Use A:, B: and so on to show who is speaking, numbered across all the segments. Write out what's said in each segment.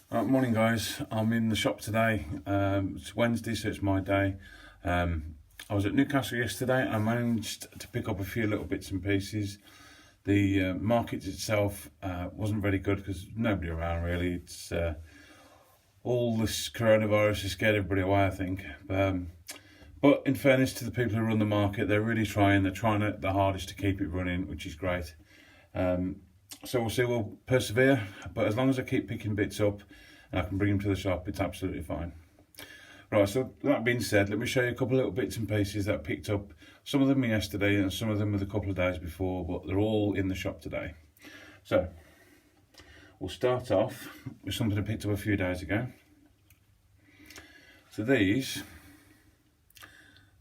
A: Morning guys, I'm in the shop today. It's Wednesday, so it's my day. I was at Newcastle yesterday. I managed to pick up a few little bits and pieces. The market itself wasn't very good because nobody around really. It's all this coronavirus has scared everybody away, I think. But in fairness to the people who run the market, they're really trying. They're trying their hardest to keep it running, which is great. So we'll see, we'll persevere, but as long as I keep picking bits up and I can bring them to the shop, it's absolutely fine. Right, so that being said, let me show you a couple of little bits and pieces that I picked up. Some of them were yesterday and some of them were a couple of days before, but they're all in the shop today. So we'll start off with something I picked up a few days ago. So these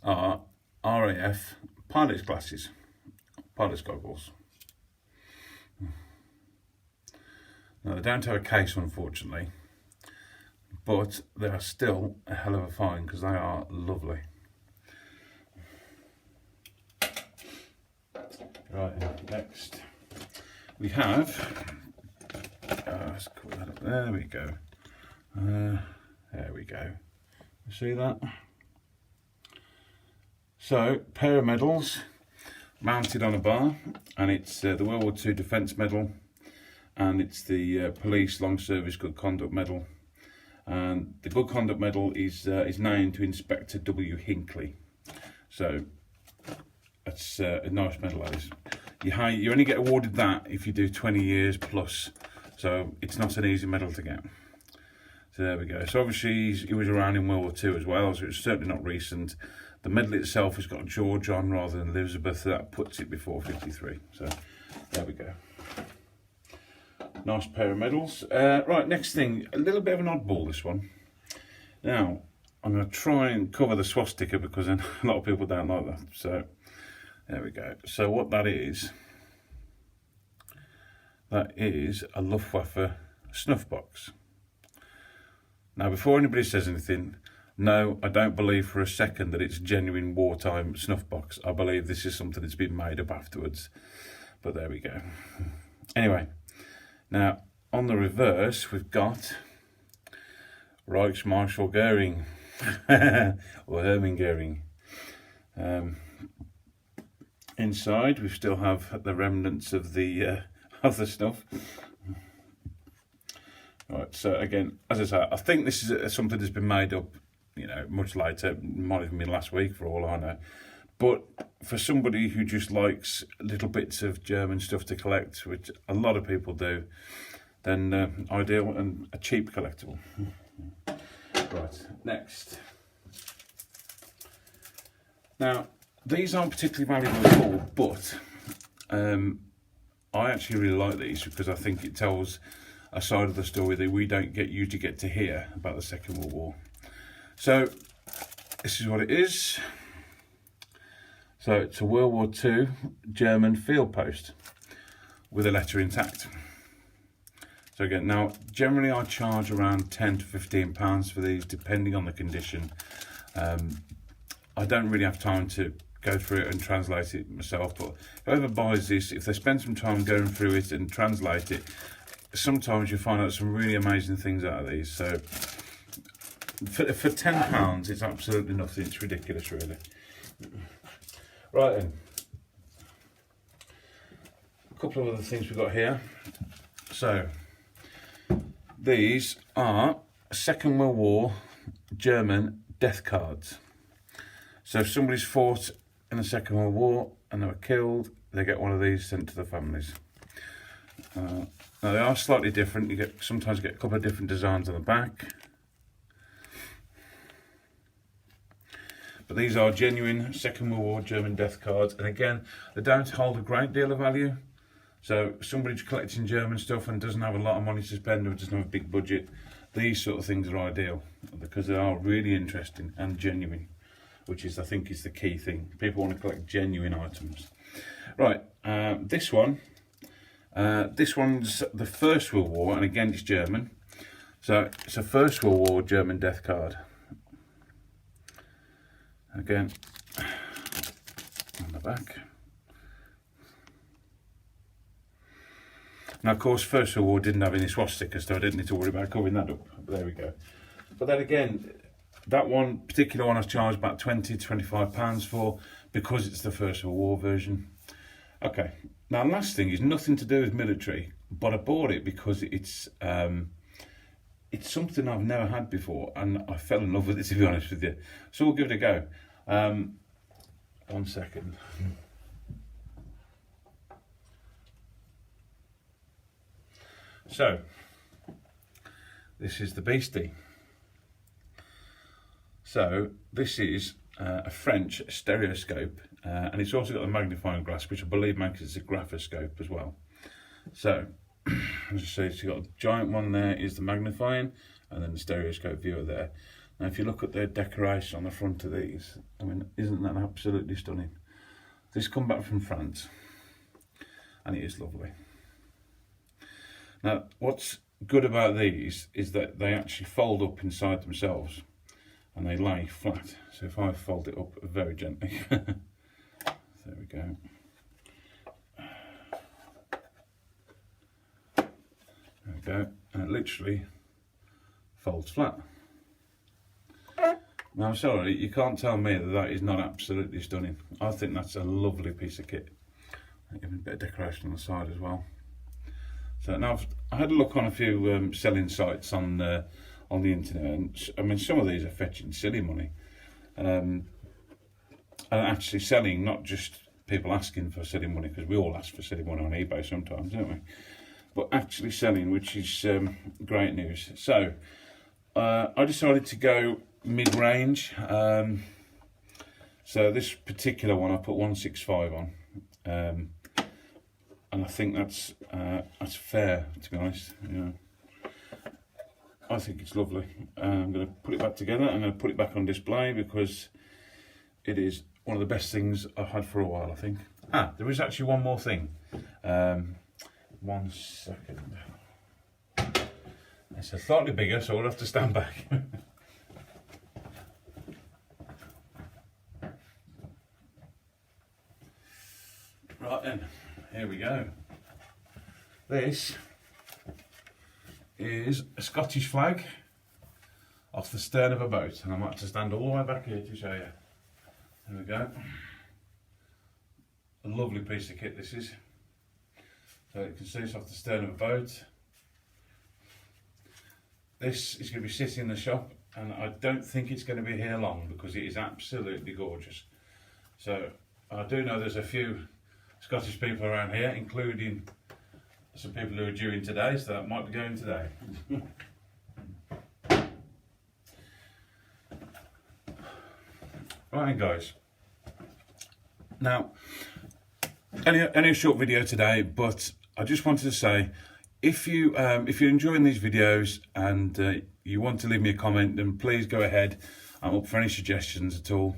A: are RAF Pilots glasses, Pilots goggles. Now they don't have a case, unfortunately, but they are still a hell of a find because they are lovely. Right, next we have, let's call that up. There we go. There we go. You see that? So, pair of medals mounted on a bar, and it's the World War II Defence Medal, and it's the Police Long Service Good Conduct Medal. And the Good Conduct Medal is named to Inspector W. Hinckley. So that's a nice medal, that is. You only get awarded that if you do 20 years plus, so it's not an easy medal to get. So there we go. So obviously he was around in World War II as well, so it's certainly not recent. The medal itself has got George on rather than Elizabeth, so that puts it before 53. So there we go. Nice pair of medals. Right, next thing, a little bit of an oddball, this one. Now, I'm going to try and cover the swastika because a lot of people don't like that. So, there we go. So what that is a Luftwaffe snuff box. Now, before anybody says anything, no, I don't believe for a second that it's a genuine wartime snuff box. I believe this is something that's been made up afterwards. But there we go. Anyway. Now, on the reverse, we've got Reichsmarschall Goering, or Hermann Goering. Inside, we still have the remnants of the snuff. Right, so again, as I say, I think this is something that's been made up, much later. Might even been last week, for all I know. But for somebody who just likes little bits of German stuff to collect, which a lot of people do, then ideal and a cheap collectible. Right, next. Now, these aren't particularly valuable at all, but I actually really like these because I think it tells a side of the story that we don't usually get to hear about the Second World War. So, this is what it is. So it's a World War II German field post with a letter intact. So again, now generally I charge around £10 to £15 for these, depending on the condition. I don't really have time to go through it and translate it myself, but whoever buys this, if they spend some time going through it and translate it, sometimes you find out some really amazing things out of these. So for £10, it's absolutely nothing. It's ridiculous, really. Right then, a couple of other things we've got here. So, these are Second World War German death cards. So if somebody's fought in the Second World War and they were killed, they get one of these sent to the families. Now they are slightly different. You sometimes get a couple of different designs on the back. But these are genuine Second World War German death cards, and again, they don't hold a great deal of value. So somebody's collecting German stuff and doesn't have a lot of money to spend or doesn't have a big budget, these sort of things are ideal because they are really interesting and genuine, which I think is the key thing. People want to collect genuine items. Right, this one's the First World War, and again it's German. So it's a First World War German death card. Again, on the back. Now, of course, First World War didn't have any swastikas, so I didn't need to worry about covering that up. But there we go. But then again, that one particular one I was charged about £20 to £25 for, because it's the First World War version. Okay, now last thing is nothing to do with military, but I bought it because it's something I've never had before, and I fell in love with it, to be honest with you. So we'll give it a go. 1 second. So, this is the beastie. So, this is a French stereoscope, and it's also got a magnifying glass, which I believe makes it a graphoscope as well. So, as I say, it's got a giant one there, is the magnifying, and then the stereoscope viewer there. Now, if you look at the decoration on the front of these, I mean, isn't that absolutely stunning? This come back from France, and it is lovely. Now, what's good about these is that they actually fold up inside themselves, and they lay flat. So if I fold it up very gently, there we go. There we go, and it literally folds flat. Now, I'm sorry, you can't tell me that that is not absolutely stunning. I think that's a lovely piece of kit. Even a bit of decoration on the side as well. So now I had a look on a few selling sites on the internet, and I mean, some of these are fetching silly money, and actually selling, not just people asking for silly money, because we all ask for silly money on eBay sometimes, don't we? But actually selling, which is great news. So I decided to go mid-range. So this particular one I put 165 on. And I think that's fair, to be honest. You know, I think it's lovely. I'm going to put it back together. I'm going to put it back on display because it is one of the best things I've had for a while, I think. There is actually one more thing. 1 second. It's slightly bigger, so we'll have to stand back. Right then. Here we go. This is a Scottish flag off the stern of a boat, and I might have to stand all the way back here to show you. There we go. A lovely piece of kit this is. So you can see it's off the stern of a boat. This is going to be sitting in the shop, and I don't think it's going to be here long because it is absolutely gorgeous. So I do know there's a few Scottish people around here, including some people who are due in today, so that might be going today. Right, guys. Now, only a short video today, but I just wanted to say, if you're enjoying these videos and you want to leave me a comment, then please go ahead. I'm up for any suggestions at all.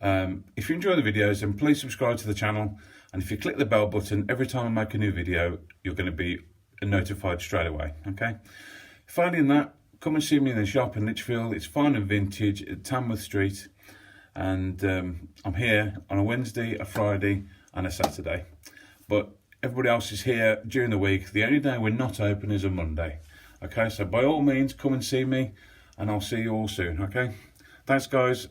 A: If you enjoy the videos, then please subscribe to the channel. And if you click the bell button, every time I make a new video, you're going to be notified straight away, okay? Failing that, come and see me in the shop in Lichfield. It's fine and vintage at Tamworth Street. And I'm here on a Wednesday, a Friday and a Saturday. But everybody else is here during the week. The only day we're not open is a Monday. Okay, so by all means, come and see me, and I'll see you all soon, okay? Thanks, guys.